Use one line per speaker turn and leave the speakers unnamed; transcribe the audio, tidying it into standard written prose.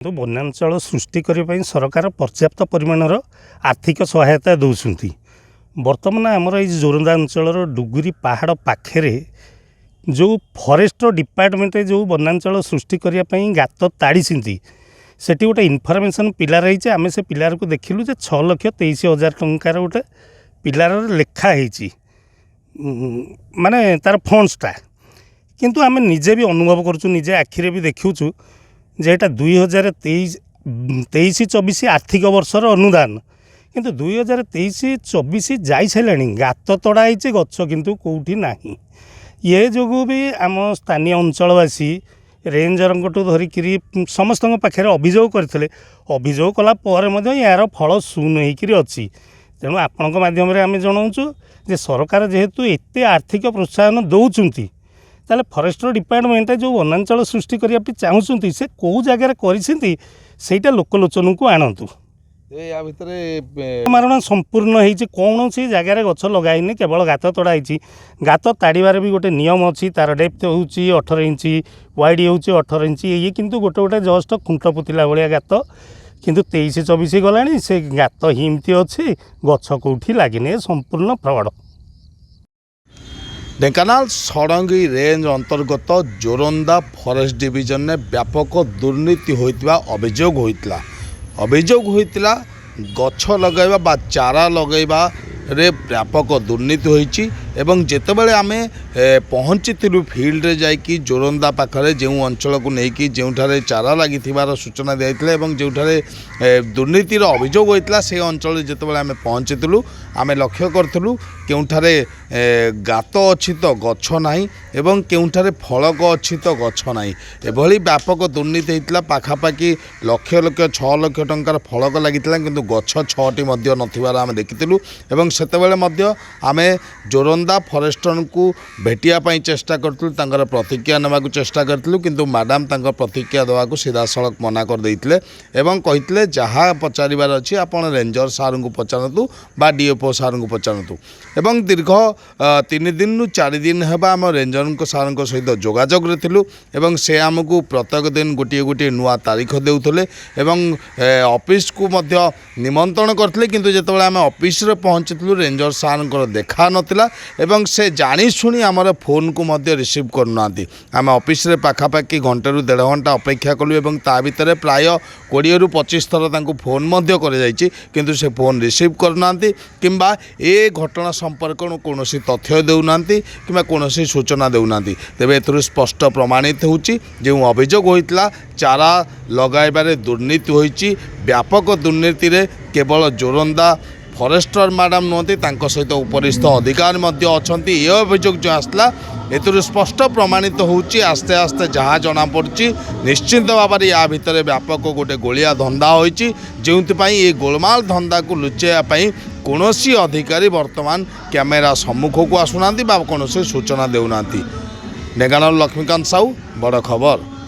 तो वनांचल सृष्टि करने सरकार पर्याप्त परिमाणर आर्थिक सहायता दौरान बर्तमान आमर ये जोरंदा अंचल डुगुरी पहाड़ पाखे जो फॉरेस्ट डिपार्टमेंट जो वनांचल सृष्टि करने गात ताड़ी से गोटे इनफर्मेशन पिलार रही आम से पिलार को देखिलु 6,23,000 टंकार गोटे पिलार लेखाही माने तार फंड्सटा किंतु आम निजे भी अनुभव करुँ निजे आखिरे भी देखुँ जे एटा 2023-24 आर्थिक वर्षर अनुदान किंतु 2023-24 जाई सारे गात तड़ाई गच किंतु कौटी नहीं ये जो भी आम स्थानीय अंचलवासी रेंजर धरिक समस्त पाखे अभियोग करते अभियोग कलापर यार फल शून्य होकर अच्छी तेणु आपण मध्यम आम जनाऊँ जे सरकार जेहेतु एत आर्थिक प्रोत्साहन दौरान ताले फॉरेस्ट डिपार्टमेंट जो वनांचल सृष्टि करने चाहूँगी से कौ जगार करा लोकलोचन को आणतु मारण संपूर्ण होती कौन सी जगार गच लगाइनि केवल गात तड़ाई गात ताड़बार भी गोटे नियम अच्छी तार डेप्थ हूँ 18 इंच वाइड हूँ 18 इंच ये किंतु गोटे गोटे जस्ट खुंट पुतला भाया गात किंतु 23-24 गला से गात हिमती अच्छी गछ कौटी लगे संपूर्ण फ्रड।
ढेंकानाल षडंगी रेंज अंतर्गत जोरंदा फॉरेस्ट डिविजन में व्यापक दुर्नीति होइतिबा अभियोग होइतिला गछ लगैबा बा चारा लगैबा रे व्यापक दुर्नीति होइछि एवं जेतेबेले आमे पहुँचीलु फिल्ड रे जाइकी जोरंदा पाखरे जो अंचल को लेकिन जोठारे चारा लगी सूचना दिया एवं जोठारे दुर्नीतिर अभियोग होता से अंचल जितेबाला आमे पहुँचीलु आमे लक्ष्य करूँ केउठारे गात अच्छी तो गछ नाही एवं केउठारे फलक अच्छी तो गछ नाही एभली व्यापक दुर्नीति होता पाखापाखि लक्ष लक्ष 6 लाख टंकार फलक लगी किंतु गछ 6टी नथिबार आमे देखिथिलु एवं सेतेबेले मध्य आमे जोरंदा फॉरेस्टर को भेटिया चेष्टा करूँ प्रतिक्रिया नेबा चेष्टा करूँ किंतु मैडम प्रतिक्रिया देवा सीधा सड़क मना कर देते एवं कही जहाँ पचार अच्छी आपड़ रेंजर सार को पचारतु बा डीएफओ सार को पचारतु एवं दीर्घ 3 दिन 4 दिन है आम रेंजर सार सहित जोगाजोग एवं से आमको प्रत्येक दिन गोटे गोटे नुआ तारीख देउथले एवं ऑफिस को मध्य निमंत्रण करते किंतु जितेबाला आम ऑफिस रे पहुँचलु रेंजर सार देखा नथिला एवं से जाशुणी आमर फोन को मध्य रिसीव करना आम ऑफिस रे पाखापाखि घंटे रु 1.5 घंटा अपेक्षा कलु एवं ता भितर प्राय 20 रु 25 थर तांको फोन मध्य कर जाइछि किंतु से फोन रिसीव करना किंबा ए घटना संपर्क कौन तथ्य देउना कि कौन सूचना देउना तेबे एथुरु स्पष्ट प्रमाणित होछि जो अभियोग होइतला चारा लगाइबारे दुर्नीति होइछि व्यापक दुर्नीति रे केवल जोरंदा फॉरेस्टर मैडम नुहति सहित उपरिस्थ अधिकारी अच्छा ये अभियोग जो आसला एथुरु स्पष्ट प्रमाणित होउछि आस्ते आस्ते जहाँ जना पड़ुछि निश्चित भाव में या भितर व्यापक गोटे गोलिया धंदा होइछि जोंथिपाई ये गोलमाल धंदा को लुचेयापाई कौनसी अधिकारी वर्तमान कैमेरा सम्मुख को आसुना बा कौन सूचना देउना। ढेंकानाल लक्ष्मीकांत साहू बड़ खबर।